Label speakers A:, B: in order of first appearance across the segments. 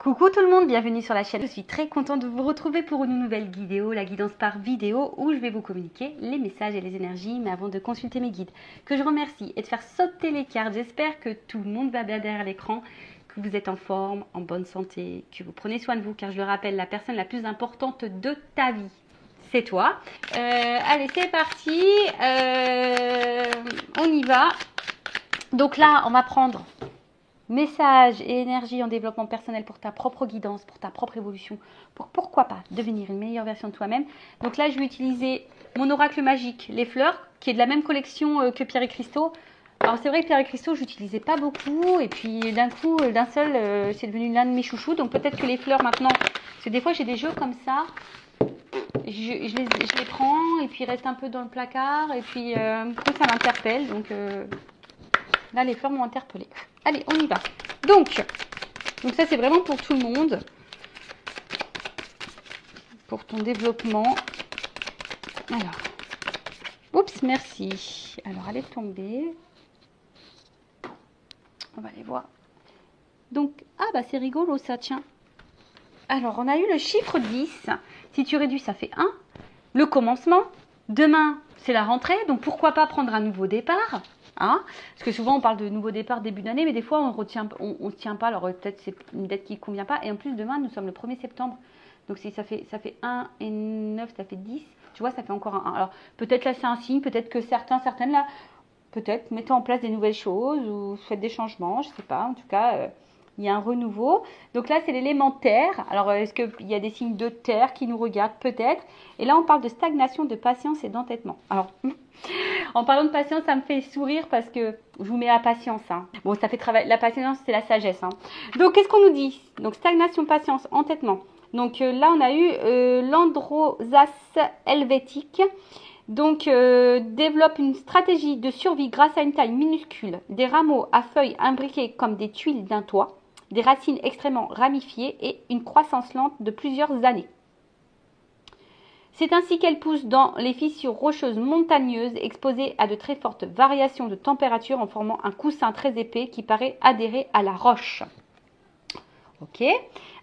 A: Coucou tout le monde, bienvenue sur la chaîne. Je suis très contente de vous retrouver pour une nouvelle vidéo, la guidance par vidéo, où je vais vous communiquer les messages et les énergies, mais avant de consulter mes guides, que je remercie et de faire sauter les cartes. J'espère que tout le monde va bien derrière l'écran, que vous êtes en forme, en bonne santé, que vous prenez soin de vous, car je le rappelle, la personne la plus importante de ta vie, c'est toi. Allez, c'est parti, on y va. Donc là, on va prendre message et énergie en développement personnel pour ta propre guidance, pour ta propre évolution, pour pourquoi pas devenir une meilleure version de toi-même. Donc là, je vais utiliser mon oracle magique, les fleurs, qui est de la même collection que Pierre et Cristaux. Alors c'est vrai que Pierre et Cristaux, je n'utilisais pas beaucoup, et puis d'un coup, d'un seul, c'est devenu l'un de mes chouchous. Donc peut-être que les fleurs maintenant, parce que des fois j'ai des jeux comme ça, je les prends, et puis ils restent un peu dans le placard, et puis ça m'interpelle, donc là les fleurs m'ont interpellée. Allez, on y va. Donc ça c'est vraiment pour tout le monde, pour ton développement. Alors, oups, merci. Alors, elle est tombée. On va aller voir. Donc, ah bah c'est rigolo ça, tiens. Alors, on a eu le chiffre 10. Si tu réduis, ça fait 1. Le commencement. Demain, c'est la rentrée. Donc, pourquoi pas prendre un nouveau départ, hein? Parce que souvent, on parle de nouveau départ début d'année, mais des fois, on ne tient pas. Alors, peut-être c'est une date qui ne convient pas. Et en plus, demain, nous sommes le 1er septembre. Donc, si ça fait 1 et 9, ça fait 10. Tu vois, ça fait encore un 1. Alors, peut-être là, c'est un signe. Peut-être que certaines là, peut-être, mettez en place des nouvelles choses ou faites des changements. Je ne sais pas. En tout cas, il y a un renouveau. Donc là, c'est l'élément terre. Alors, est-ce qu'il y a des signes de terre qui nous regardent? Peut-être. Et là, on parle de stagnation, de patience et d'entêtement. Alors, en parlant de patience, ça me fait sourire parce que je vous mets la patience. Hein. Bon, ça fait travailler. La patience, c'est la sagesse. Hein. Donc, qu'est-ce qu'on nous dit? Donc, stagnation, patience, entêtement. Donc, là, on a eu l'Androsas helvétique. Donc, développe une stratégie de survie grâce à une taille minuscule, des rameaux à feuilles imbriqués comme des tuiles d'un toit, des racines extrêmement ramifiées et une croissance lente de plusieurs années. C'est ainsi qu'elle pousse dans les fissures rocheuses montagneuses exposées à de très fortes variations de température en formant un coussin très épais qui paraît adhérer à la roche. Ok.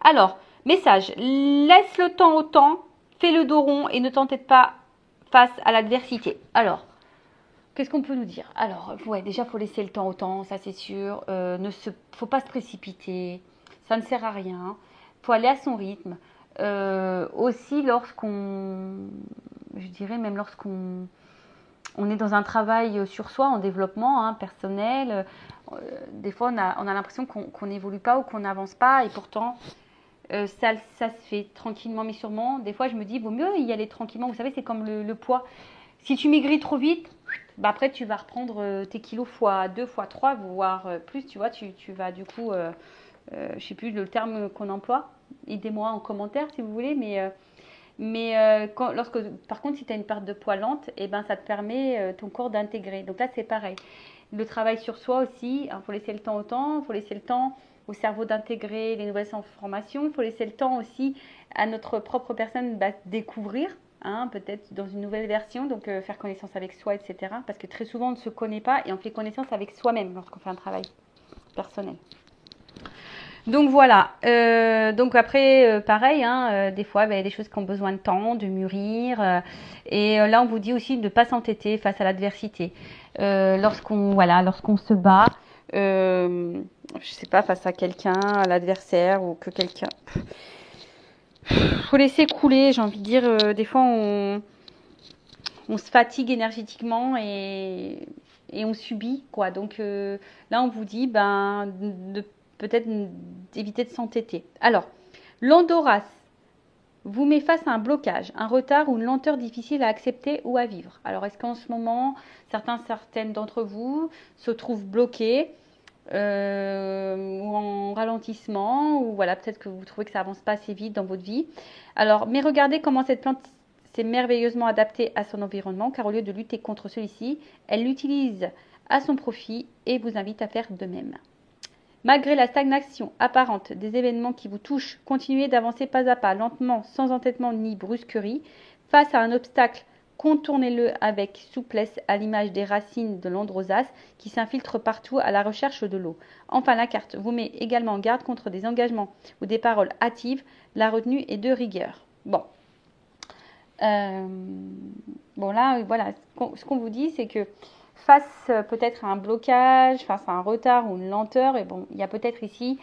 A: Alors, message, laisse le temps au temps, fais le dos rond et ne t'entête pas face à l'adversité. Alors, qu'est-ce qu'on peut nous dire? Alors, ouais, déjà, il faut laisser le temps au temps, ça c'est sûr. Faut pas se précipiter, ça ne sert à rien. Il faut aller à son rythme. Aussi, je dirais même lorsqu'on est dans un travail sur soi, en développement personnel, des fois, on a l'impression qu'on n'évolue pas ou qu'on n'avance pas, et pourtant, ça se fait tranquillement mais sûrement. Des fois, je me dis, vaut mieux y aller tranquillement. Vous savez, c'est comme le poids. Si tu maigris trop vite, bah après, tu vas reprendre tes kilos fois 2, fois 3, voire plus. Tu vois, tu vas du coup, je ne sais plus le terme qu'on emploie. Aidez-moi en commentaire si vous voulez. Par contre, si tu as une perte de poids lente, eh ben, ça te permet ton corps d'intégrer. Donc là, c'est pareil. Le travail sur soi aussi, il faut laisser le temps au temps, il faut laisser le temps au cerveau d'intégrer les nouvelles informations. Il faut laisser le temps aussi à notre propre personne découvrir, peut-être dans une nouvelle version, donc faire connaissance avec soi, etc. Parce que très souvent, on ne se connaît pas et on fait connaissance avec soi-même lorsqu'on fait un travail personnel. Donc voilà, donc après, pareil, des fois, il y a des choses qui ont besoin de temps, de mûrir. Et là, on vous dit aussi de ne pas s'entêter face à l'adversité. Lorsqu'on se bat, je sais pas, face à quelqu'un, à l'adversaire ou que quelqu'un... Faut laisser couler, j'ai envie de dire. Des fois, on se fatigue énergétiquement et on subit, quoi. Donc là, on vous dit peut-être d'éviter de s'entêter. Alors, l'Andoras vous met face à un blocage, un retard ou une lenteur difficile à accepter ou à vivre. Alors, est-ce qu'en ce moment, certaines d'entre vous se trouvent bloqués ou en ralentissement, ou voilà, peut-être que vous trouvez que ça avance pas assez vite dans votre vie. Alors, mais regardez comment cette plante s'est merveilleusement adaptée à son environnement, car au lieu de lutter contre celui-ci, elle l'utilise à son profit et vous invite à faire de même. Malgré la stagnation apparente des événements qui vous touchent, continuez d'avancer pas à pas, lentement, sans entêtement ni brusquerie. Face à un obstacle Contournez-le avec souplesse à l'image des racines de l'androsace qui s'infiltrent partout à la recherche de l'eau. Enfin, la carte vous met également en garde contre des engagements ou des paroles hâtives. La retenue est de rigueur. Bon. Bon là, voilà, ce qu'on vous dit, c'est que face peut-être à un blocage, face à un retard ou une lenteur, et bon, il y a peut-être ici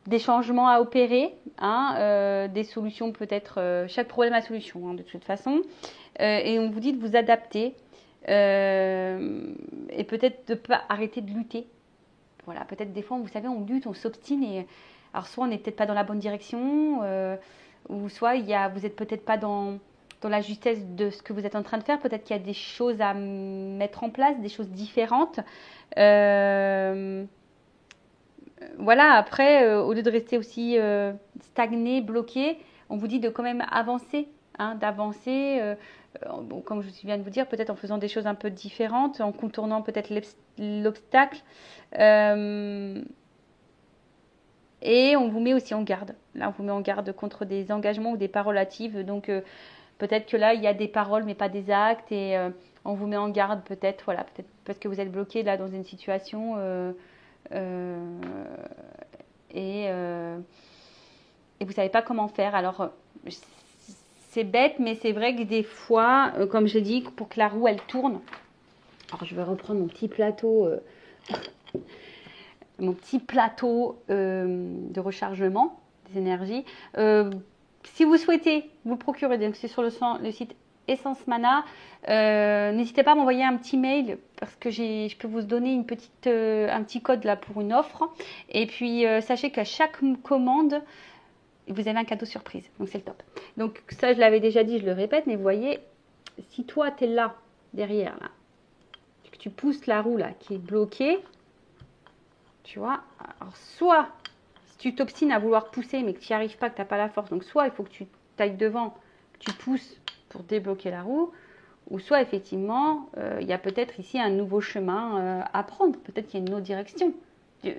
A: des changements à opérer, hein, des solutions peut-être, chaque problème a solution, hein, de toute façon, et on vous dit de vous adapter, et peut-être de ne pas arrêter de lutter. Voilà, peut-être des fois, vous savez, on lutte, on s'obstine, et alors soit on n'est peut-être pas dans la bonne direction, ou soit vous n'êtes peut-être pas dans la justesse de ce que vous êtes en train de faire. Peut-être qu'il y a des choses à mettre en place, des choses différentes. Voilà, après, au lieu de rester aussi stagné, bloqué, on vous dit de quand même avancer, hein, d'avancer, bon, comme je viens de vous dire, peut-être en faisant des choses un peu différentes, en contournant peut-être l'obstacle. Et on vous met aussi en garde. Là, on vous met en garde contre des engagements ou des paroles hâtives. Donc, peut-être que là, il y a des paroles, mais pas des actes. Et on vous met en garde peut-être, voilà, peut-être parce que vous êtes bloqué là dans une situation. Et vous ne savez pas comment faire. Alors, c'est bête, mais c'est vrai que des fois, comme je dis, pour que la roue, elle tourne. Alors, je vais reprendre mon petit plateau... de rechargement des énergies. Si vous souhaitez vous procurer, donc c'est sur le site Essence Mana, n'hésitez pas à m'envoyer un petit mail parce que je peux vous donner un petit code là pour une offre. Et puis sachez qu'à chaque commande, vous avez un cadeau surprise. Donc c'est le top. Donc ça, je l'avais déjà dit, je le répète, mais vous voyez, si toi tu es là, derrière, là, que tu pousses la roue là qui est bloquée, tu vois, alors soit si tu t'obstines à vouloir pousser mais que tu n'y arrives pas, que tu n'as pas la force, donc soit il faut que tu tailles devant, que tu pousses pour débloquer la roue, ou soit effectivement il y a peut-être ici un nouveau chemin à prendre, peut-être qu'il y a une autre direction.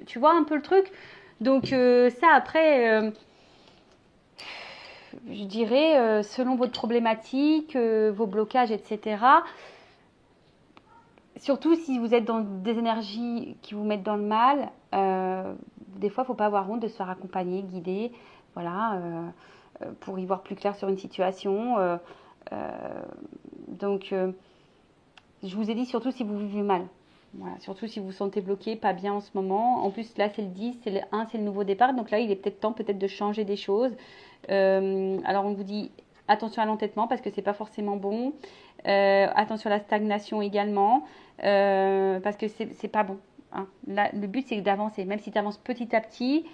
A: Tu vois un peu le truc. Donc ça après, je dirais, selon votre problématique, vos blocages, etc., surtout si vous êtes dans des énergies qui vous mettent dans le mal, des fois, il ne faut pas avoir honte de se faire accompagner, guider, voilà, pour y voir plus clair sur une situation. Donc, je vous ai dit, surtout si vous vivez mal. Voilà, surtout si vous vous sentez bloqué, pas bien en ce moment. En plus, là, c'est le 10, c'est le 1, c'est le nouveau départ. Donc là, il est peut-être temps de changer des choses. Alors, on vous dit attention à l'entêtement parce que c'est pas forcément bon. Attention à la stagnation également parce que c'est pas bon. Hein. Là, le but, c'est d'avancer. Même si tu avances petit à petit,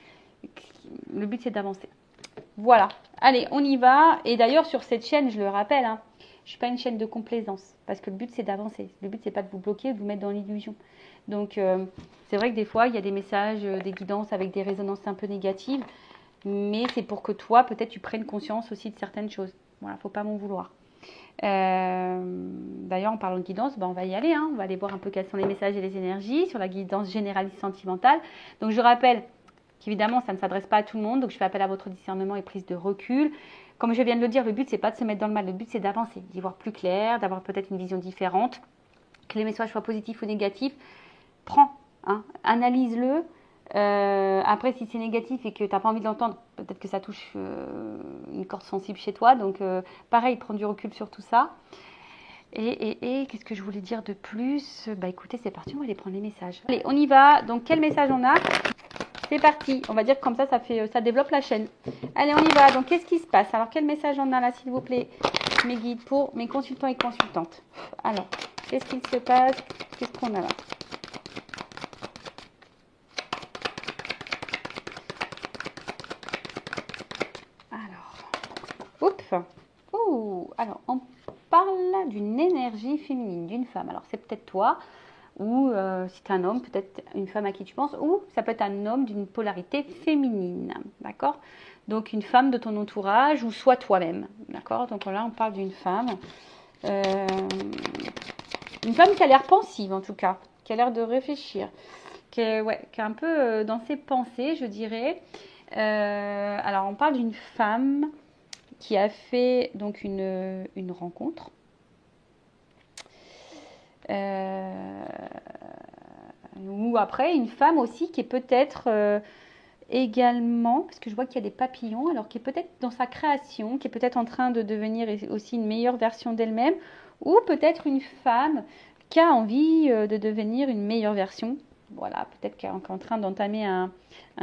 A: le but, c'est d'avancer. Voilà. Allez, on y va. Et d'ailleurs, sur cette chaîne, je le rappelle, hein, je ne suis pas une chaîne de complaisance. Parce que le but, c'est d'avancer. Le but, c'est pas de vous bloquer, de vous mettre dans l'illusion. Donc, c'est vrai que des fois, il y a des messages, des guidances avec des résonances un peu négatives. Mais c'est pour que toi, peut-être, tu prennes conscience aussi de certaines choses. Voilà, faut pas m'en vouloir. D'ailleurs, en parlant de guidance, on va y aller. Hein. On va aller voir un peu quels sont les messages et les énergies sur la guidance généraliste sentimentale. Donc, je rappelle qu'évidemment, ça ne s'adresse pas à tout le monde. Donc, je fais appel à votre discernement et prise de recul. Comme je viens de le dire, le but, c'est pas de se mettre dans le mal. Le but, c'est d'avancer, d'y voir plus clair, d'avoir peut-être une vision différente. Que les messages soient positifs ou négatifs, prends, hein, analyse-le. Après, si c'est négatif et que tu n'as pas envie de l'entendre, peut-être que ça touche une corde sensible chez toi. Donc, pareil, prends du recul sur tout ça. Et qu'est-ce que je voulais dire de plus? Bah écoutez, c'est parti, on va aller prendre les messages. Allez, on y va. Donc, quel message on a? C'est parti. On va dire que comme ça développe la chaîne. Allez, on y va. Donc, qu'est-ce qui se passe? Alors, quel message on a là, s'il vous plaît, mes guides, pour mes consultants et consultantes? Alors, qu'est-ce qu'il se passe? Qu'est-ce qu'on a là? Alors, on parle d'une énergie féminine, d'une femme. Alors, c'est peut-être toi, ou si tu es un homme, peut-être une femme à qui tu penses, ou ça peut être un homme d'une polarité féminine, d'accord? Donc, une femme de ton entourage, ou soit toi-même, d'accord? Donc là, on parle d'une femme qui a l'air pensive, en tout cas, qui a l'air de réfléchir, qui est un peu dans ses pensées, je dirais. Alors, on parle d'une femme qui a fait donc une rencontre, Ou après, une femme aussi qui est peut-être également, parce que je vois qu'il y a des papillons, alors qui est peut-être dans sa création, qui est peut-être en train de devenir aussi une meilleure version d'elle-même, ou peut-être une femme qui a envie de devenir une meilleure version. Voilà, peut-être qu'elle est en train d'entamer un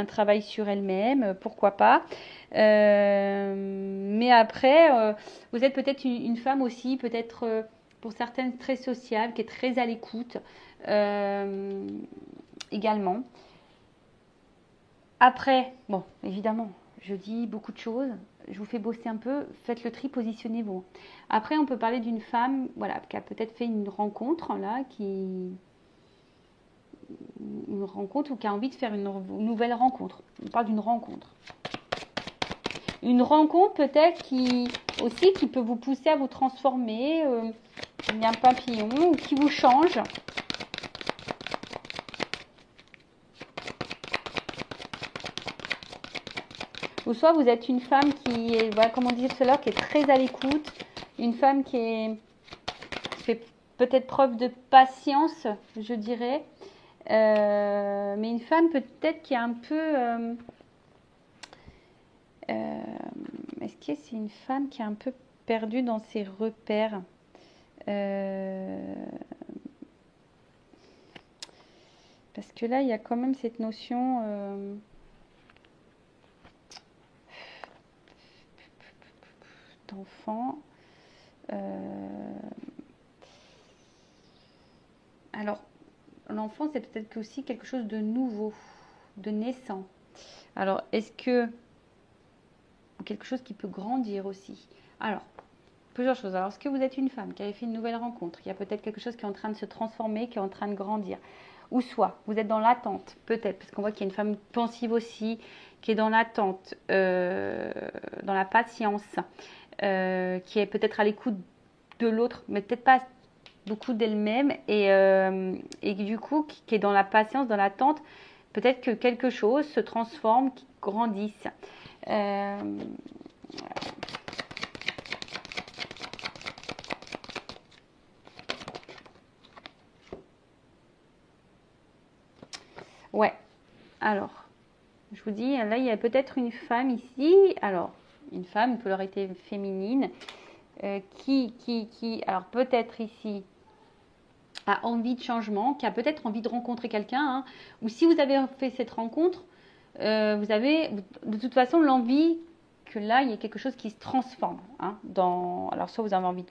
A: travail sur elle-même, pourquoi pas. Mais après, vous êtes peut-être une femme aussi, peut-être pour certaines très sociable, qui est très à l'écoute également. Après, bon, évidemment, je dis beaucoup de choses, je vous fais bosser un peu, faites le tri, positionnez-vous. Après, on peut parler d'une femme, voilà, qui a peut-être fait une rencontre, là, une rencontre ou qui a envie de faire une nouvelle rencontre. On parle d'une rencontre. Une rencontre peut-être qui peut vous pousser à vous transformer. Il y a un papillon ou qui vous change. Ou soit vous êtes une femme qui est, voilà, comme on disait tout à l'heure, qui est très à l'écoute. Une femme qui fait peut-être preuve de patience, je dirais. Mais une femme peut-être qui est un peu... est-ce que c'est une femme qui est un peu perdue dans ses repères parce que là, il y a quand même cette notion d'enfant. Alors, l'enfant, c'est peut-être aussi quelque chose de nouveau, de naissant. Alors, est-ce que quelque chose qui peut grandir aussi? Alors, plusieurs choses. Alors, est-ce que vous êtes une femme qui avait fait une nouvelle rencontre? Il y a peut-être quelque chose qui est en train de se transformer, qui est en train de grandir. Ou soit, vous êtes dans l'attente, peut-être, parce qu'on voit qu'il y a une femme pensive aussi, qui est dans l'attente, dans la patience, qui est peut-être à l'écoute de l'autre, mais peut-être pas beaucoup d'elle-même, et du coup, qui est dans la patience, dans l'attente, peut-être que quelque chose se transforme, qui grandisse. Ouais, alors, je vous dis, là, il y a peut-être une femme ici, alors, une femme, une polarité féminine, alors peut-être ici, a envie de changement, qui a peut-être envie de rencontrer quelqu'un, hein, ou si vous avez fait cette rencontre, vous avez de toute façon l'envie que là, il y ait quelque chose qui se transforme. Hein, alors, soit vous avez envie de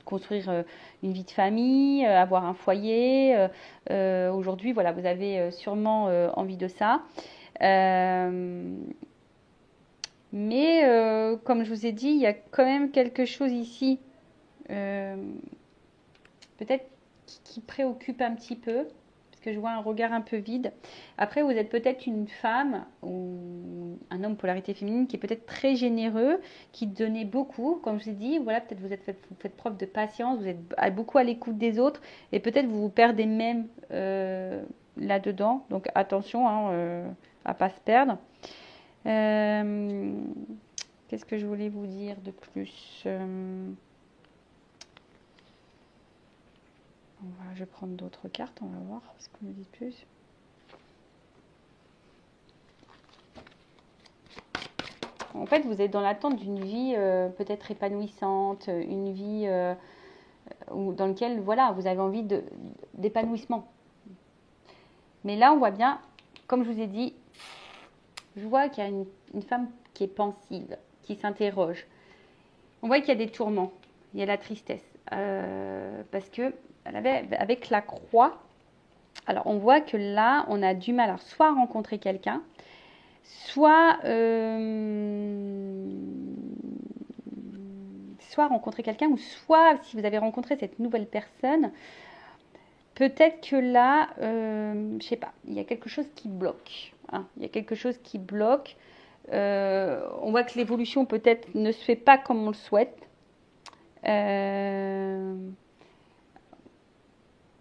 A: construire une vie de famille, avoir un foyer. Aujourd'hui, voilà, vous avez sûrement envie de ça. Mais comme je vous ai dit, il y a quand même quelque chose ici, peut-être qui préoccupe un petit peu, parce que je vois un regard un peu vide. Après, vous êtes peut-être une femme ou un homme polarité féminine qui est peut-être très généreux, qui donnait beaucoup, comme je vous ai dit. Voilà, peut-être vous faites preuve de patience, vous êtes beaucoup à l'écoute des autres, et peut-être vous vous perdez même là-dedans. Donc attention à pas se perdre. Qu'est-ce que je voulais vous dire de plus je vais prendre d'autres cartes, on va voir ce qu'on me dit plus. En fait, vous êtes dans l'attente d'une vie peut-être épanouissante, une vie dans laquelle voilà, vous avez envie d'épanouissement. Mais là, on voit bien, comme je vous ai dit, je vois qu'il y a une femme qui est pensive, qui s'interroge. On voit qu'il y a des tourments, il y a la tristesse. Parce que avec la croix, alors on voit que là, on a du mal à soit rencontrer quelqu'un, soit rencontrer quelqu'un, ou soit si vous avez rencontré cette nouvelle personne, peut-être que là, je sais pas, il y a quelque chose qui bloque. Hein, il y a quelque chose qui bloque. On voit que l'évolution peut-être ne se fait pas comme on le souhaite.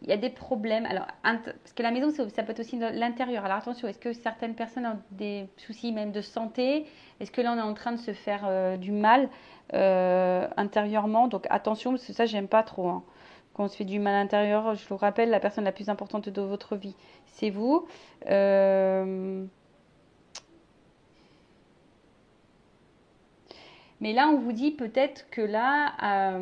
A: Il y a des problèmes. Alors, parce que la maison, ça peut être aussi l'intérieur. Alors attention, est-ce que certaines personnes ont des soucis même de santé? Est-ce que là, on est en train de se faire du mal intérieurement? Donc attention, parce que ça, j'aime pas trop. Hein. Quand on se fait du mal à l'intérieur, je vous rappelle, la personne la plus importante de votre vie, c'est vous. Mais là, on vous dit peut-être que là,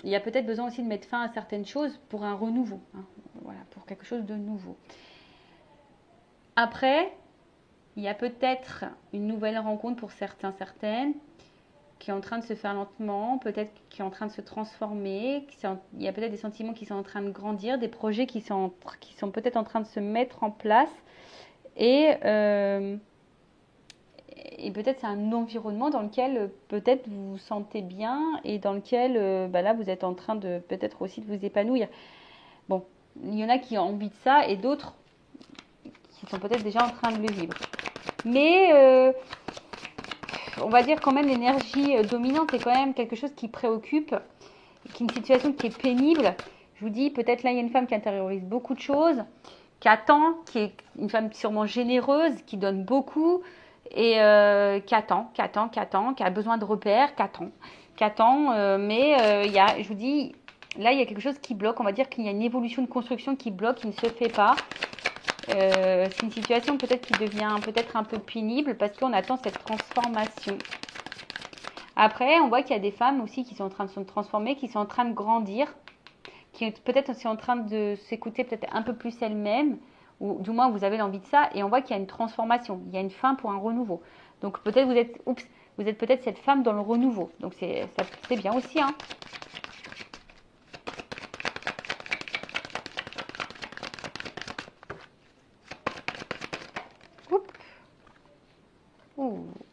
A: il y a peut-être besoin aussi de mettre fin à certaines choses pour un renouveau. Hein. Voilà, pour quelque chose de nouveau. Après, il y a peut-être une nouvelle rencontre pour certains, certaines, qui est en train de se faire lentement, peut-être qui est en train de se transformer. Il y a peut-être des sentiments qui sont en train de grandir, des projets qui sont peut-être en train de se mettre en place. Et peut-être c'est un environnement dans lequel peut-être vous vous sentez bien et dans lequel là vous êtes en train de peut-être aussi de vous épanouir. Bon, il y en a qui ont envie de ça et d'autres qui sont peut-être déjà en train de le vivre. Mais on va dire quand même l'énergie dominante est quand même quelque chose qui préoccupe, qui est une situation qui est pénible. Je vous dis, peut-être là il y a une femme qui intériorise beaucoup de choses, qui attend, qui est une femme sûrement généreuse, qui donne beaucoup et qui attend, qui a besoin de repères, qui attend. Mais je vous dis, là il y a quelque chose qui bloque. On va dire qu'il y a une évolution de construction qui bloque, qui ne se fait pas. C'est une situation peut-être qui devient peut-être un peu pénible parce qu'on attend cette transformation. Après, on voit qu'il y a des femmes aussi qui sont en train de se transformer, qui sont en train de grandir, qui peut-être aussi en train de s'écouter peut-être un peu plus elles-mêmes, ou du moins vous avez l'envie de ça, et on voit qu'il y a une transformation, il y a une fin pour un renouveau. Donc peut-être vous êtes peut-être cette femme dans le renouveau. Donc c'est bien aussi, hein.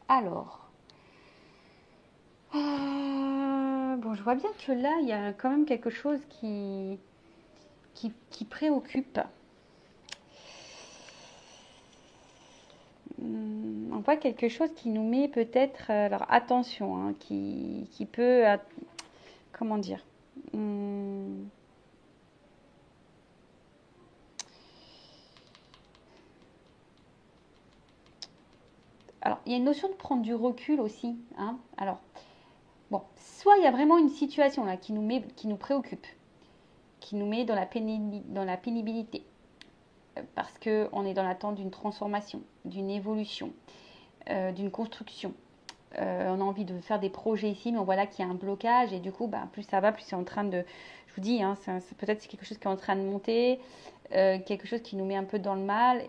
A: Alors. Bon, je vois bien que là, il y a quand même quelque chose qui préoccupe. On voit quelque chose qui nous met peut-être, alors attention, hein, qui peut, comment dire, alors il y a une notion de prendre du recul aussi, hein. Alors bon, soit il y a vraiment une situation là qui nous préoccupe, qui nous met dans la pénibilité, parce que on est dans l'attente d'une transformation, d'une évolution, d'une construction. On a envie de faire des projets ici, mais on voit là qu'il y a un blocage et du coup, plus ça va, plus c'est en train de, je vous dis, hein, peut-être c'est quelque chose qui est en train de monter, quelque chose qui nous met un peu dans le mal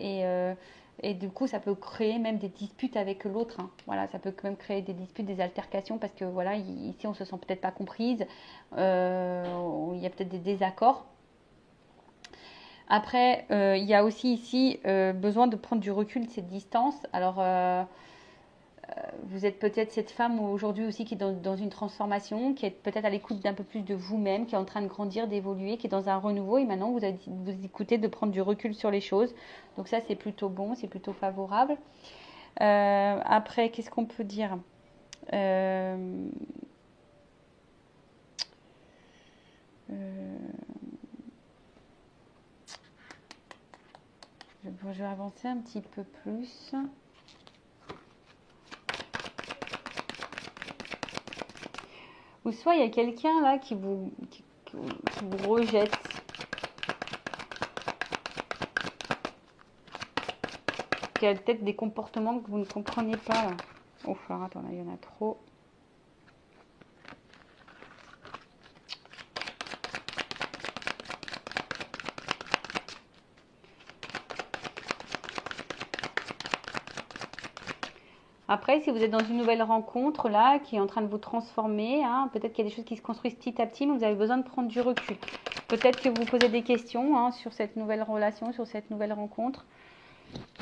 A: et du coup, ça peut créer même des disputes avec l'autre. Hein. Voilà, ça peut quand même créer des disputes, des altercations parce que voilà, ici, on se sent peut-être pas comprise, il y a peut-être des désaccords. Après, il y a aussi ici besoin de prendre du recul, de cette distance. Alors, vous êtes peut-être cette femme aujourd'hui aussi qui est dans une transformation, qui est peut-être à l'écoute d'un peu plus de vous-même, qui est en train de grandir, d'évoluer, qui est dans un renouveau et maintenant vous écoutez de prendre du recul sur les choses. Donc ça, c'est plutôt bon, c'est plutôt favorable. Après, qu'est-ce qu'on peut dire je vais avancer un petit peu plus. Ou soit il y a quelqu'un là qui vous rejette. Qui a peut-être des comportements que vous ne comprenez pas là. Oh, alors attends, là, il y en a trop. Après, si vous êtes dans une nouvelle rencontre là, qui est en train de vous transformer, hein, peut-être qu'il y a des choses qui se construisent petit à petit, mais vous avez besoin de prendre du recul. Peut-être que vous posez des questions hein, sur cette nouvelle relation, sur cette nouvelle rencontre.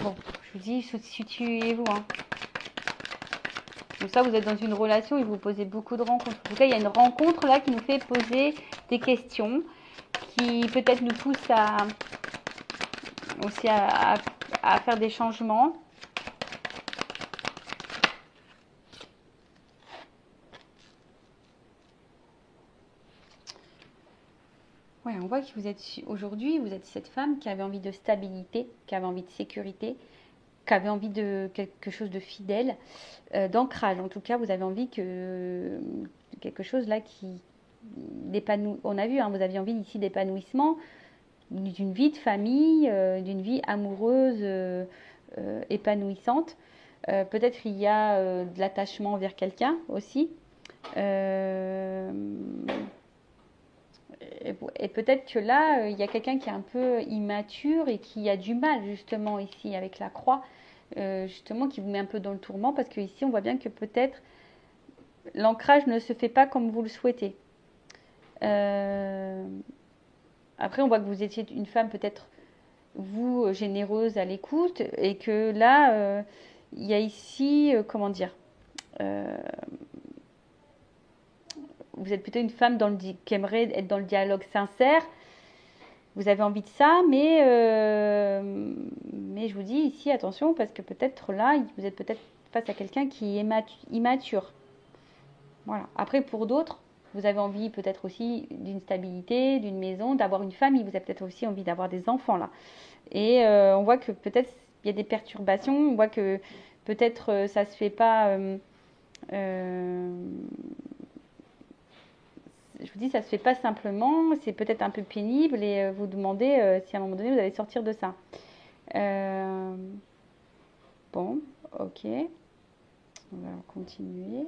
A: Bon, je vous dis, situez-vous. Hein. Donc ça, vous êtes dans une relation et vous posez beaucoup de rencontres. En tout cas, il y a une rencontre là qui nous fait poser des questions, qui peut-être nous pousse aussi à faire des changements. Ouais, on voit que vous êtes aujourd'hui, vous êtes cette femme qui avait envie de stabilité, qui avait envie de sécurité, qui avait envie de quelque chose de fidèle, d'ancrage. En tout cas, vous avez envie que quelque chose là on a vu, hein, vous aviez envie ici d'épanouissement, d'une vie de famille, d'une vie amoureuse épanouissante. Peut-être il y a de l'attachement vers quelqu'un aussi. Euh, et peut-être que là, il y a quelqu'un qui est un peu immature et qui a du mal justement ici avec la croix, justement qui vous met un peu dans le tourment parce qu'ici on voit bien que peut-être l'ancrage ne se fait pas comme vous le souhaitez. Euh, Après, on voit que vous étiez une femme peut-être, vous, généreuse à l'écoute et que là, il y a ici, comment dire, euh, vous êtes plutôt une femme qui aimerait être dans le dialogue sincère. Vous avez envie de ça, mais je vous dis ici, attention, parce que peut-être là, vous êtes peut-être face à quelqu'un qui est immature. Voilà. Après, pour d'autres, vous avez envie peut-être aussi d'une stabilité, d'une maison, d'avoir une famille. Vous avez peut-être aussi envie d'avoir des enfants là. Et on voit que peut-être il y a des perturbations. On voit que peut-être ça se fait pas. Je vous dis, ça se fait pas simplement. C'est peut-être un peu pénible et vous demandez si à un moment donné vous allez sortir de ça. Euh, bon, ok. On va continuer.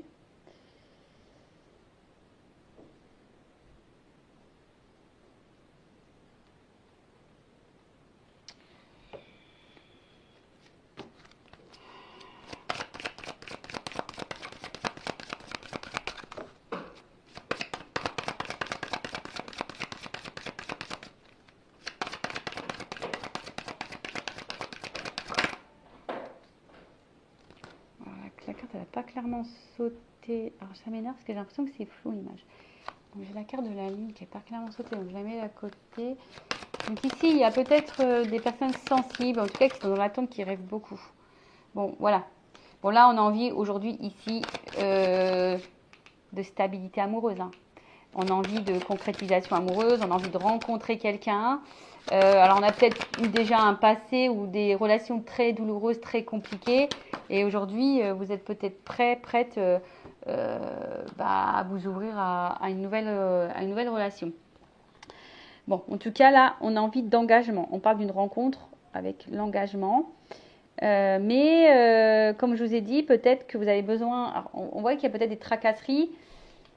A: Voilà, la carte, elle n'a pas clairement sauté. Alors ça m'énerve parce que j'ai l'impression que c'est flou l'image. Donc j'ai la carte de la lune qui n'est pas clairement sautée, donc je la mets à côté. Donc ici, il y a peut-être des personnes sensibles, en tout cas qui sont dans l'attente, qui rêvent beaucoup. Bon, voilà. Bon, là, on a envie aujourd'hui, ici, de stabilité amoureuse. Hein. On a envie de concrétisation amoureuse, on a envie de rencontrer quelqu'un. Alors, on a peut-être eu déjà un passé ou des relations très douloureuses, très compliquées. Et aujourd'hui, vous êtes peut-être prête à vous ouvrir à une nouvelle relation. Bon, en tout cas, là, on a envie d'engagement. On parle d'une rencontre avec l'engagement. Comme je vous ai dit, peut-être que vous avez besoin. Alors, on voit qu'il y a peut-être des tracasseries.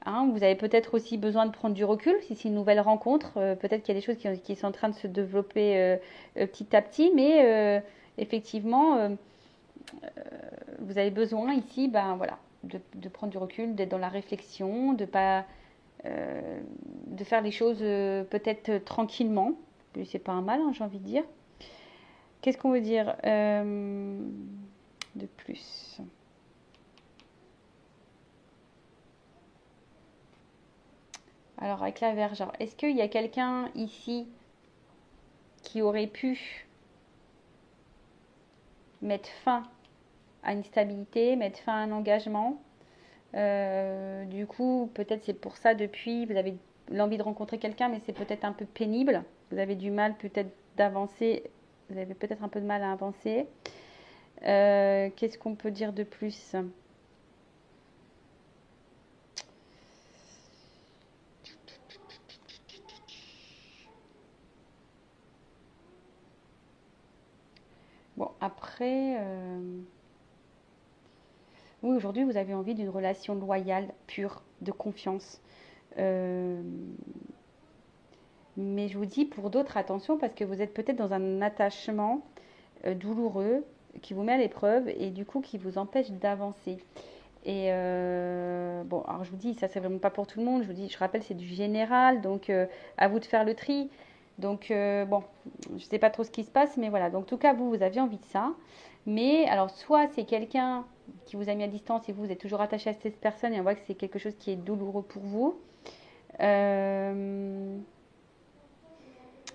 A: Hein, vous avez peut-être aussi besoin de prendre du recul si c'est une nouvelle rencontre. Peut-être qu'il y a des choses qui sont en train de se développer petit à petit. Effectivement, vous avez besoin ici voilà, de prendre du recul, d'être dans la réflexion, de faire les choses peut-être tranquillement. C'est pas un mal, hein, j'ai envie de dire. Qu'est-ce qu'on veut dire de plus? Alors, avec la Vierge, est-ce qu'il y a quelqu'un ici qui aurait pu mettre fin à une stabilité, mettre fin à un engagement? Du coup, peut-être c'est pour ça depuis, vous avez l'envie de rencontrer quelqu'un, mais c'est peut-être un peu pénible. Vous avez du mal peut-être d'avancer. Vous avez peut-être un peu de mal à avancer. Qu'est-ce qu'on peut dire de plus? Bon, après, oui, aujourd'hui, vous avez envie d'une relation loyale, pure, de confiance. Euh, mais je vous dis, pour d'autres, attention, parce que vous êtes peut-être dans un attachement douloureux qui vous met à l'épreuve et du coup qui vous empêche d'avancer. Et bon, alors je vous dis, ça c'est vraiment pas pour tout le monde. Je vous dis, je rappelle, c'est du général, donc à vous de faire le tri. Donc bon, je sais pas trop ce qui se passe, mais voilà. Donc en tout cas, vous aviez envie de ça. Mais alors, soit c'est quelqu'un qui vous a mis à distance et vous êtes toujours attaché à cette personne et on voit que c'est quelque chose qui est douloureux pour vous. Bon,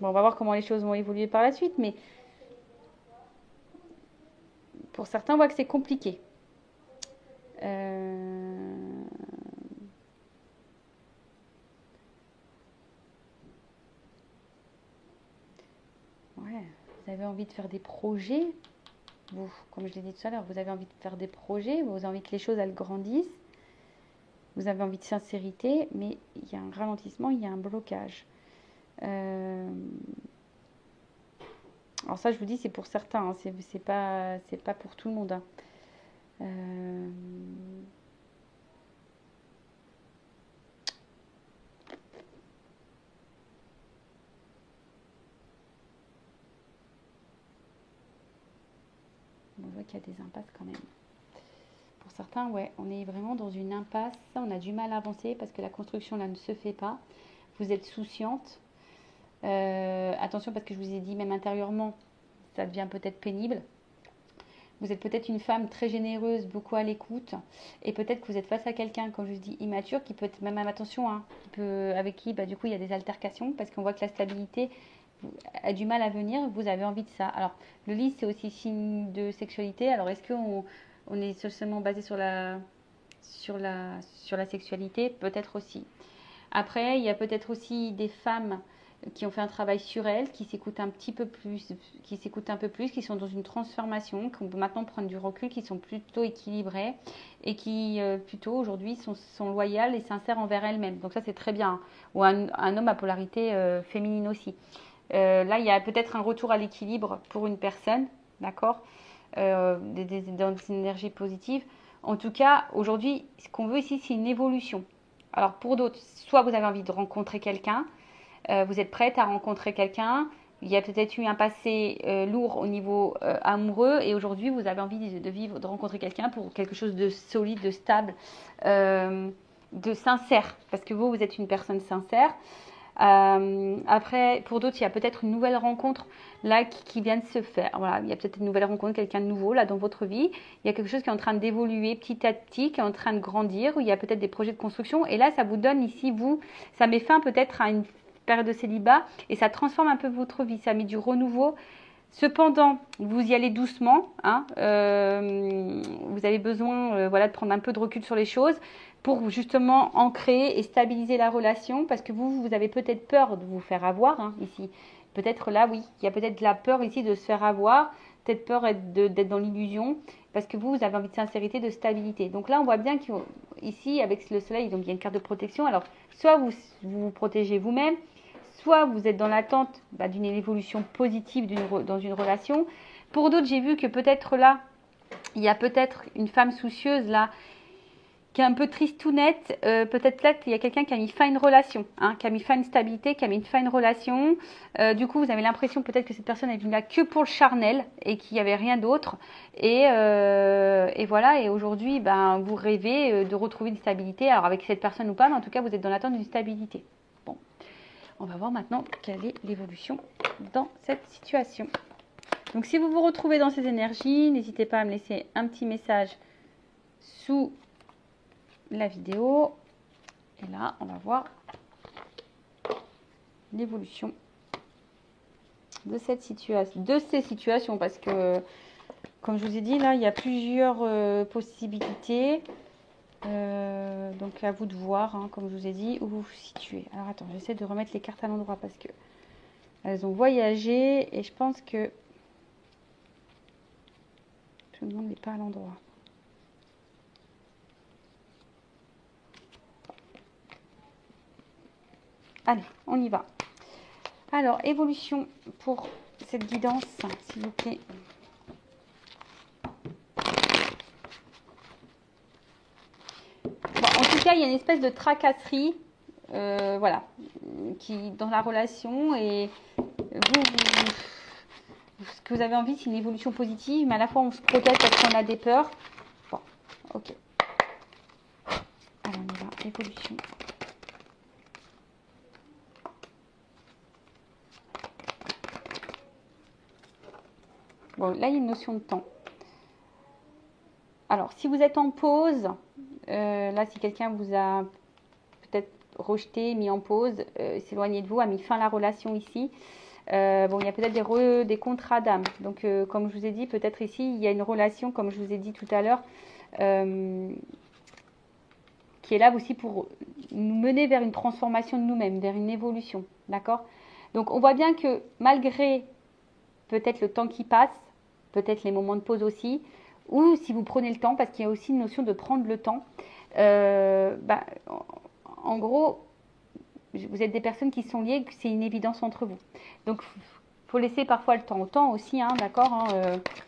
A: on va voir comment les choses vont évoluer par la suite, mais pour certains, on voit que c'est compliqué. Euh, Ouais, vous avez envie de faire des projets. Vous, comme je l'ai dit tout à l'heure, vous avez envie de faire des projets, vous avez envie que les choses elles grandissent. Vous avez envie de sincérité, mais il y a un ralentissement, il y a un blocage. Alors ça, je vous dis, c'est pour certains, hein, c'est pas pour tout le monde, hein. On voit qu'il y a des impasses quand même. Pour certains, ouais, on est vraiment dans une impasse. On a du mal à avancer parce que la construction là ne se fait pas. Vous êtes souciante. Attention parce que je vous ai dit, même intérieurement, ça devient peut-être pénible. Vous êtes peut-être une femme très généreuse, beaucoup à l'écoute. Et peut-être que vous êtes face à quelqu'un, comme je vous dis, immature, qui peut être même, attention, hein, avec qui, du coup, il y a des altercations. Parce qu'on voit que la stabilité a du mal à venir. Vous avez envie de ça. Alors, le lit, c'est aussi signe de sexualité. Alors, est-ce qu'on est seulement basé sur la sexualité? Peut-être aussi. Après, il y a peut-être aussi des femmes qui ont fait un travail sur elles, qui s'écoutent un petit peu plus, qui sont dans une transformation, qui peut maintenant prendre du recul, qui sont plutôt équilibrées et qui plutôt aujourd'hui sont loyales et sincères envers elles-mêmes. Donc ça c'est très bien. Ou un homme à polarité féminine aussi. Là il y a peut-être un retour à l'équilibre pour une personne, d'accord, dans des énergies positives. En tout cas, aujourd'hui, ce qu'on veut ici, c'est une évolution. Alors pour d'autres, soit vous avez envie de rencontrer quelqu'un, vous êtes prête à rencontrer quelqu'un, il y a peut-être eu un passé lourd au niveau amoureux et aujourd'hui vous avez envie de rencontrer quelqu'un pour quelque chose de solide, de stable, de sincère, parce que vous êtes une personne sincère. Après, pour d'autres, il y a peut-être une nouvelle rencontre là qui vient de se faire. Voilà, il y a peut-être une nouvelle rencontre, quelqu'un de nouveau là dans votre vie. Il y a quelque chose qui est en train d'évoluer petit à petit, qui est en train de grandir, où il y a peut-être des projets de construction. Et là, ça vous donne ici, ça met fin peut-être à une période de célibat et ça transforme un peu votre vie. Ça met du renouveau. Cependant, vous y allez doucement, hein, vous avez besoin de prendre un peu de recul sur les choses pour justement ancrer et stabiliser la relation parce que vous avez peut-être peur de vous faire avoir, hein, ici. Peut-être là, oui, il y a peut-être la peur ici de se faire avoir, peut-être peur d'être dans l'illusion parce que vous avez envie de sincérité, de stabilité. Donc là, on voit bien qu'ici, avec le soleil, donc il y a une carte de protection. Alors, soit vous vous protégez vous-même, soit vous êtes dans l'attente d'une évolution positive dans une relation. Pour d'autres, j'ai vu que peut-être là, il y a peut-être une femme soucieuse là, qui est un peu tristounette. Peut-être là qu'il y a quelqu'un qui a mis fin à une relation, hein, qui a mis fin à une stabilité, qui a mis fin à une relation. Du coup, vous avez l'impression peut-être que cette personne est venue là que pour le charnel et qu'il n'y avait rien d'autre. Et voilà, et aujourd'hui, vous rêvez de retrouver une stabilité. Alors avec cette personne ou pas, mais en tout cas, vous êtes dans l'attente d'une stabilité. Bon. On va voir maintenant quelle est l'évolution dans cette situation. Donc si vous vous retrouvez dans ces énergies, n'hésitez pas à me laisser un petit message sous la vidéo. Et là, on va voir l'évolution de cette situation, de ces situations, parce que, comme je vous ai dit, là, il y a plusieurs possibilités. Donc à vous de voir, hein, comme je vous ai dit, où vous vous situez. Alors attends, j'essaie de remettre les cartes à l'endroit parce que elles ont voyagé et je pense que tout le monde n'est pas à l'endroit. Allez, on y va. Alors, évolution pour cette guidance, s'il vous plaît. Bon, en tout cas, il y a une espèce de tracasserie, voilà, qui dans la relation et ce que vous avez envie, c'est une évolution positive, mais à la fois on se protège parce qu'on a des peurs. Bon, ok. Alors on y va, évolution. Bon, là il y a une notion de temps. Alors, si vous êtes en pause, là si quelqu'un vous a peut-être rejeté, mis en pause, s'éloigné de vous, a mis fin à la relation ici. Bon, il y a peut-être des contrats d'âme. Donc, comme je vous ai dit, peut-être ici, il y a une relation, comme je vous ai dit tout à l'heure, qui est là aussi pour nous mener vers une transformation de nous-mêmes, vers une évolution. D'accord? Donc, on voit bien que malgré peut-être le temps qui passe, peut-être les moments de pause aussi, ou si vous prenez le temps, parce qu'il y a aussi une notion de prendre le temps, Bah, en gros, vous êtes des personnes qui sont liées, c'est une évidence entre vous. Donc, faut laisser parfois le temps au temps aussi, hein, d'accord, hein,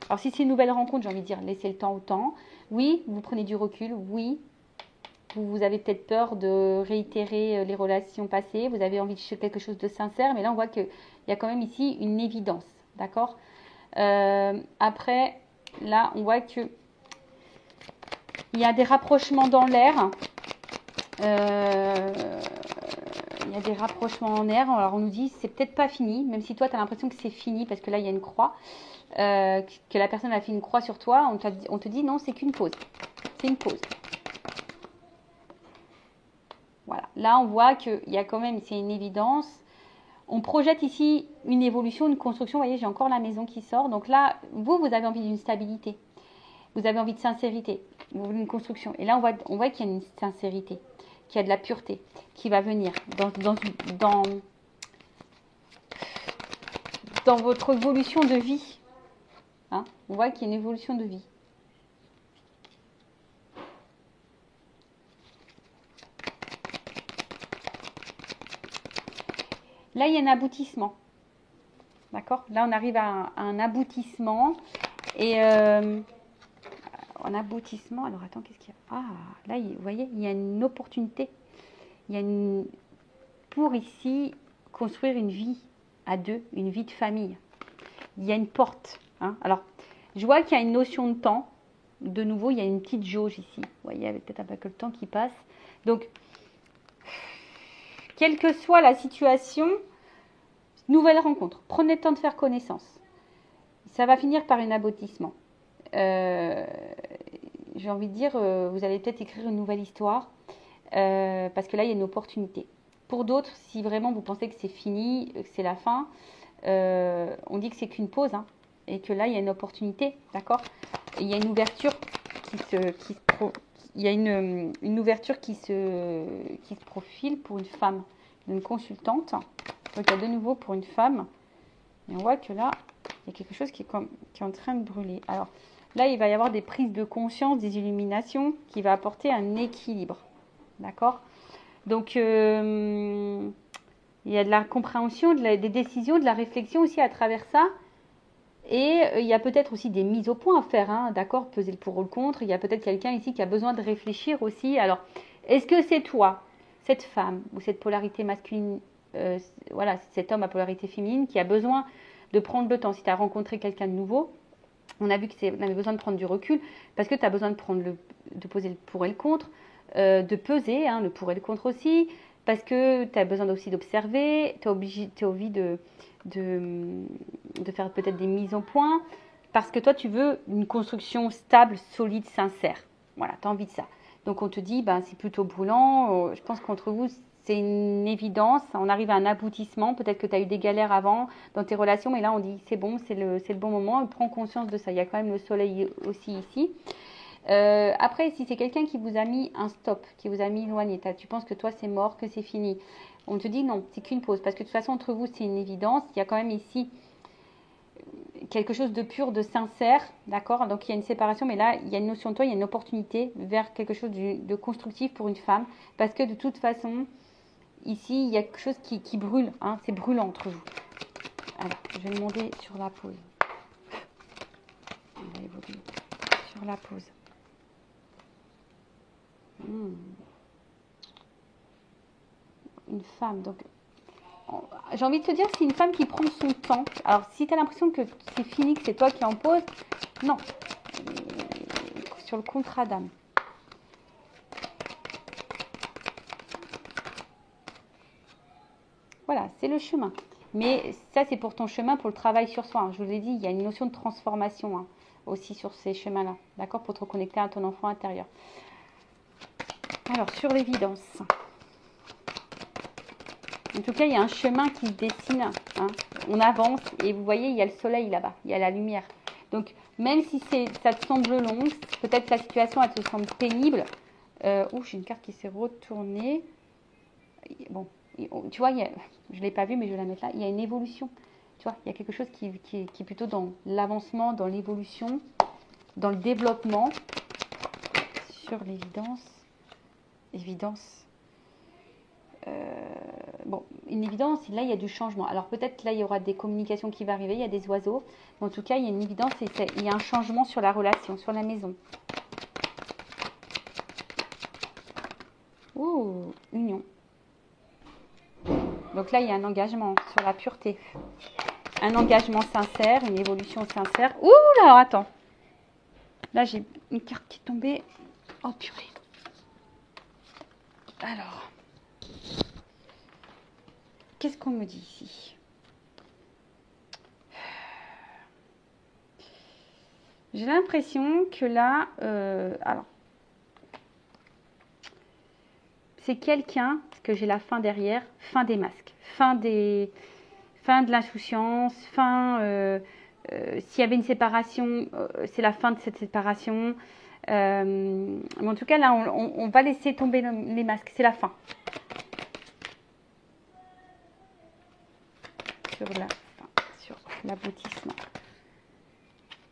A: alors, si c'est une nouvelle rencontre, j'ai envie de dire, laissez le temps au temps. Oui, vous prenez du recul. Oui, vous avez peut-être peur de réitérer les relations passées. Vous avez envie de quelque chose de sincère. Mais là, on voit qu'il y a quand même ici une évidence, d'accord. Après, là, on voit que il y a des rapprochements dans l'air. Il y a des rapprochements en air. Alors, on nous dit, c'est peut-être pas fini, même si toi, tu as l'impression que c'est fini, parce que là, il y a une croix, que la personne a fait une croix sur toi. On te dit, non, c'est qu'une pause. C'est une pause. Voilà. Là, on voit qu'il y a quand même, c'est une évidence. On projette ici une évolution, une construction. Vous voyez, j'ai encore la maison qui sort. Donc là, vous avez envie d'une stabilité. Vous avez envie de sincérité. Vous voulez une construction. Et là, on voit qu'il y a une sincérité, qu'il y a de la pureté qui va venir dans votre évolution de vie. Hein, on voit qu'il y a une évolution de vie. Là, il y a un aboutissement. D'accord? Là, on arrive à un aboutissement. Et un aboutissement. Alors, attends, qu'est-ce qu'il y a? Ah, là, vous voyez, il y a une opportunité. Il y a pour ici construire une vie à deux, une vie de famille. Il y a une porte. Hein? Alors, je vois qu'il y a une notion de temps. De nouveau, il y a une petite jauge ici. Vous voyez, avec peut-être un peu que le temps qui passe. Donc, quelle que soit la situation, nouvelle rencontre. Prenez le temps de faire connaissance. Ça va finir par un aboutissement. J'ai envie de dire, vous allez peut-être écrire une nouvelle histoire. Parce que là, il y a une opportunité. Pour d'autres, si vraiment vous pensez que c'est fini, que c'est la fin, on dit que c'est qu'une pause. Hein, et que là, il y a une opportunité. D'accord? Il y a une ouverture il y a une ouverture qui se profile pour une femme, une consultante. Donc, il y a de nouveau pour une femme. Et on voit que là, il y a quelque chose qui est en train de brûler. Alors, là, il va y avoir des prises de conscience, des illuminations qui va apporter un équilibre. D'accord? Donc, il y a de la compréhension, des décisions, de la réflexion aussi à travers ça. Et il y a peut-être aussi des mises au point à faire, hein, d'accord, peser le pour ou le contre. Il y a peut-être quelqu'un ici qui a besoin de réfléchir aussi. Alors, est-ce que c'est toi, cette femme ou cette polarité masculine, voilà, cet homme à polarité féminine qui a besoin de prendre le temps? Si tu as rencontré quelqu'un de nouveau, on a vu qu'on avait besoin de prendre du recul parce que tu as besoin de poser le pour et le contre, de peser, hein, le pour et le contre aussi, parce que tu as besoin aussi d'observer, tu as envie de faire peut-être des mises au point, parce que toi, tu veux une construction stable, solide, sincère. Voilà, tu as envie de ça. Donc, on te dit, ben, c'est plutôt brûlant. Je pense qu'entre vous, c'est une évidence. On arrive à un aboutissement. Peut-être que tu as eu des galères avant dans tes relations, mais là, on dit, c'est bon, c'est le bon moment. Prends conscience de ça. Il y a quand même le soleil aussi ici. Après, si c'est quelqu'un qui vous a mis un stop, qui vous a mis éloigné, tu penses que toi, c'est mort, que c'est fini. On te dit non, c'est qu'une pause. Parce que de toute façon, entre vous, c'est une évidence. Il y a quand même ici quelque chose de pur, de sincère, d'accord? Donc il y a une séparation, mais là, il y a une notion de toi, il y a une opportunité vers quelque chose de constructif pour une femme. Parce que de toute façon, ici, il y a quelque chose qui brûle, hein, c'est brûlant entre vous. Alors, je vais demander sur la pause. On va évoluer sur la pause. Une femme, donc j'ai envie de te dire, c'est une femme qui prend son temps. Alors, si tu as l'impression que c'est fini, que c'est toi qui es en pause, non. Sur le contrat d'âme. Voilà, c'est le chemin. Mais ça, c'est pour ton chemin, pour le travail sur soi. Hein. Je vous ai dit, il y a une notion de transformation hein, aussi sur ces chemins-là. D'accord? Pour te reconnecter à ton enfant intérieur. Alors, sur l'évidence. En tout cas, il y a un chemin qui se dessine. Hein. On avance et vous voyez, il y a le soleil là-bas. Il y a la lumière. Donc, même si ça te semble long, peut-être la situation, elle te semble pénible. J'ai une carte qui s'est retournée. Bon, tu vois, je ne l'ai pas vue, mais je vais la mettre là. Il y a une évolution. Tu vois, il y a quelque chose qui est plutôt dans l'avancement, dans l'évolution, dans le développement. Sur l'évidence. évidence. Bon, une évidence, là, il y a du changement. Alors, peut-être que là, il y aura des communications qui vont arriver, il y a des oiseaux. Mais en tout cas, il y a une évidence et il y a un changement sur la relation, sur la maison. Ouh, union. Donc là, il y a un engagement sur la pureté. Un engagement sincère, une évolution sincère. Ouh là, alors attends. Là, j'ai une carte qui est tombée. Oh purée. Alors. Qu'est-ce qu'on me dit ici? J'ai l'impression que là, alors, c'est quelqu'un, parce que j'ai la fin derrière, fin des masques, fin de l'insouciance, s'il y avait une séparation, c'est la fin de cette séparation. Mais en tout cas, là, on va laisser tomber les masques, c'est la fin. Sur l'aboutissement.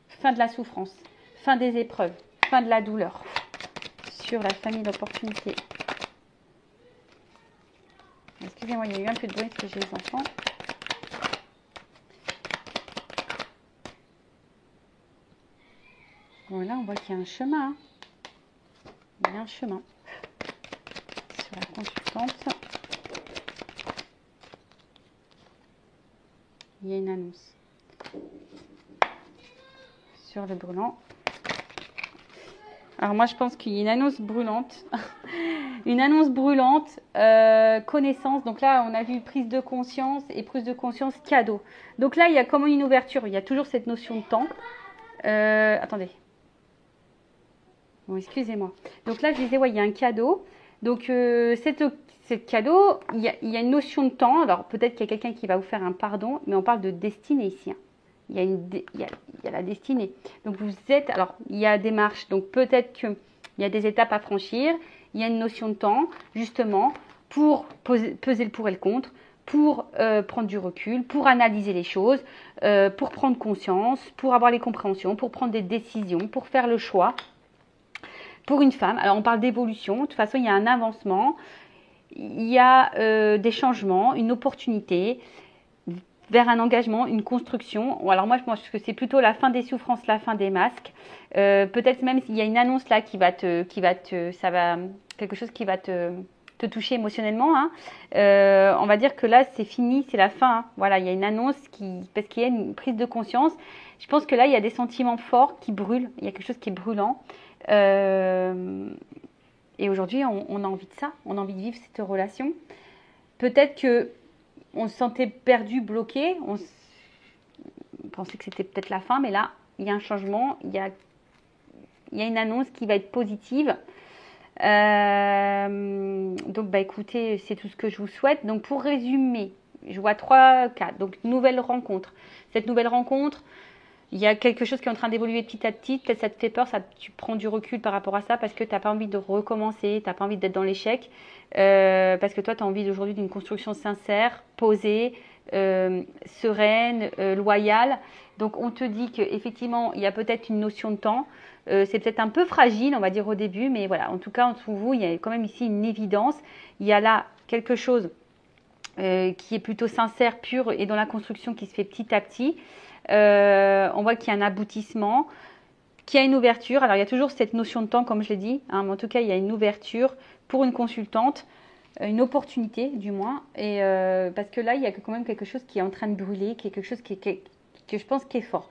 A: Fin de la souffrance, fin des épreuves, fin de la douleur. Sur la famille d'opportunité. Excusez-moi, il y a eu un peu de bruit parce que j'ai les enfants. Bon, là, on voit qu'il y a un chemin. Il y a un chemin. Sur la consultante. Il y a une annonce. Sur le brûlant. Alors moi, je pense qu'il y a une annonce brûlante. Une annonce brûlante, connaissance. Donc là, on a vu prise de conscience et prise de conscience cadeau. Donc là, il y a comme une ouverture. Il y a toujours cette notion de temps. Attendez. Bon, excusez-moi. Donc là, je disais, ouais, il y a un cadeau. Donc, cette cadeau, il y a une notion de temps. Alors, peut-être qu'il y a quelqu'un qui va vous faire un pardon, mais on parle de destinée ici. Hein. Il y a la destinée. Donc, vous êtes... Alors, il y a des marches. Donc, peut-être qu'il y a des étapes à franchir. Il y a une notion de temps, justement, pour peser le pour et le contre, pour prendre du recul, pour analyser les choses, pour prendre conscience, pour avoir les compréhensions, pour prendre des décisions, pour faire le choix. Pour une femme, alors on parle d'évolution, de toute façon il y a un avancement, il y a des changements, une opportunité vers un engagement, une construction. Alors moi je pense que c'est plutôt la fin des souffrances, la fin des masques. Peut-être même s'il y a une annonce là quelque chose qui va te toucher émotionnellement. Hein. On va dire que là c'est fini, c'est la fin. Hein. Voilà, il y a une annonce parce qu'il y a une prise de conscience. Je pense que là il y a des sentiments forts qui brûlent, il y a quelque chose qui est brûlant. Et aujourd'hui, on a envie de ça, on a envie de vivre cette relation. Peut-être que on se sentait perdu, bloqué, on pensait que c'était peut-être la fin, mais là, il y a un changement, il y a une annonce qui va être positive. Donc, bah, écoutez, c'est tout ce que je vous souhaite. Donc, pour résumer, je vois 3 cas. Donc, nouvelle rencontre. Cette nouvelle rencontre, il y a quelque chose qui est en train d'évoluer petit à petit. Peut-être ça te fait peur, tu prends du recul par rapport à ça parce que tu n'as pas envie de recommencer, tu n'as pas envie d'être dans l'échec. Parce que toi, tu as envie aujourd'hui d'une construction sincère, posée, sereine, loyale. Donc, on te dit qu'effectivement, il y a peut-être une notion de temps. C'est peut-être un peu fragile, on va dire au début, mais voilà. En tout cas, entre vous, il y a quand même ici une évidence. Il y a là quelque chose qui est plutôt sincère, pur et dans la construction qui se fait petit à petit. On voit qu'il y a un aboutissement, qu'il y a une ouverture. Alors, il y a toujours cette notion de temps, comme je l'ai dit. Hein, mais en tout cas, il y a une ouverture pour une consultante, une opportunité du moins. Et parce que là, il y a quand même quelque chose qui est en train de brûler, qui est quelque chose que je pense qui est fort.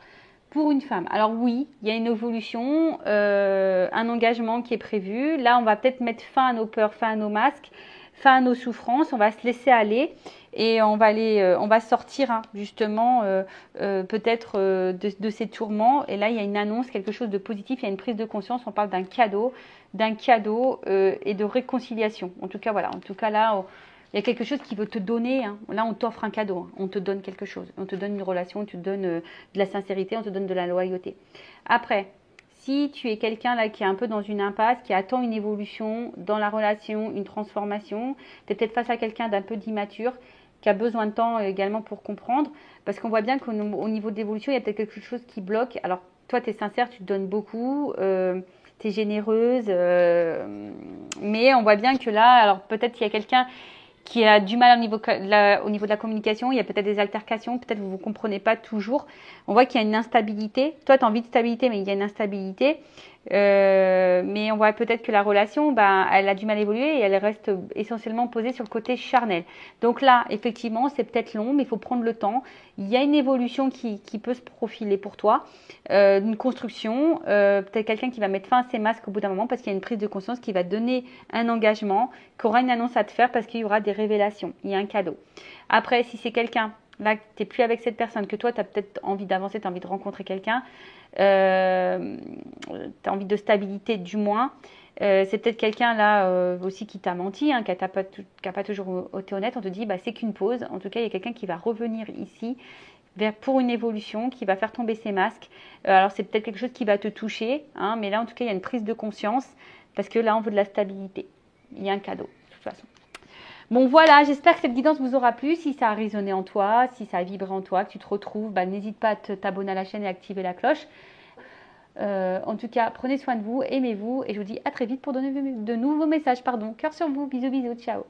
A: Pour une femme. Alors oui, il y a une évolution, un engagement qui est prévu. Là, on va peut-être mettre fin à nos peurs, fin à nos masques, fin à nos souffrances. On va se laisser aller. Et on va sortir hein, justement peut-être de ces tourments. Et là, il y a une annonce, quelque chose de positif, il y a une prise de conscience. On parle d'un cadeau et de réconciliation. En tout cas, voilà. En tout cas, là, il y a quelque chose qui veut te donner. Hein. Là, on t'offre un cadeau. Hein. On te donne quelque chose. On te donne une relation, on te donne de la sincérité, on te donne de la loyauté. Après, si tu es quelqu'un là qui est un peu dans une impasse, qui attend une évolution dans la relation, une transformation, tu es peut-être face à quelqu'un d'un peu d'immature, qui a besoin de temps également pour comprendre, parce qu'on voit bien qu'au niveau de l'évolution, il y a peut-être quelque chose qui bloque. Alors, toi, tu es sincère, tu te donnes beaucoup, tu es généreuse, Mais on voit bien que là, alors peut-être qu'il y a quelqu'un qui a du mal au niveau de la communication, il y a peut-être des altercations, peut-être que vous ne vous comprenez pas toujours. On voit qu'il y a une instabilité. Toi, tu as envie de stabilité, mais il y a une instabilité. Mais on voit peut-être que la relation, elle a du mal à évoluer et elle reste essentiellement posée sur le côté charnel. Donc là, effectivement, c'est peut-être long, mais il faut prendre le temps. Il y a une évolution qui peut se profiler pour toi, une construction, peut-être quelqu'un qui va mettre fin à ses masques au bout d'un moment parce qu'il y a une prise de conscience qui va donner un engagement, qui aura une annonce à te faire parce qu'il y aura des révélations, il y a un cadeau. Après, si c'est quelqu'un, là, tu n'es plus avec cette personne, que toi, tu as peut-être envie d'avancer, tu as envie de rencontrer quelqu'un, tu as envie de stabilité du moins, c'est peut-être quelqu'un là aussi qui t'a menti, qui n'a pas toujours été honnête, on te dit c'est qu'une pause, en tout cas il y a quelqu'un qui va revenir ici pour une évolution, qui va faire tomber ses masques, alors c'est peut-être quelque chose qui va te toucher, mais là en tout cas il y a une prise de conscience, parce que là on veut de la stabilité, il y a un cadeau de toute façon. Bon voilà, j'espère que cette guidance vous aura plu. Si ça a résonné en toi, si ça a vibré en toi, que tu te retrouves, n'hésite pas à t'abonner à la chaîne et activer la cloche. En tout cas, prenez soin de vous, aimez-vous et je vous dis à très vite pour donner de nouveaux messages. Cœur sur vous, bisous bisous, ciao.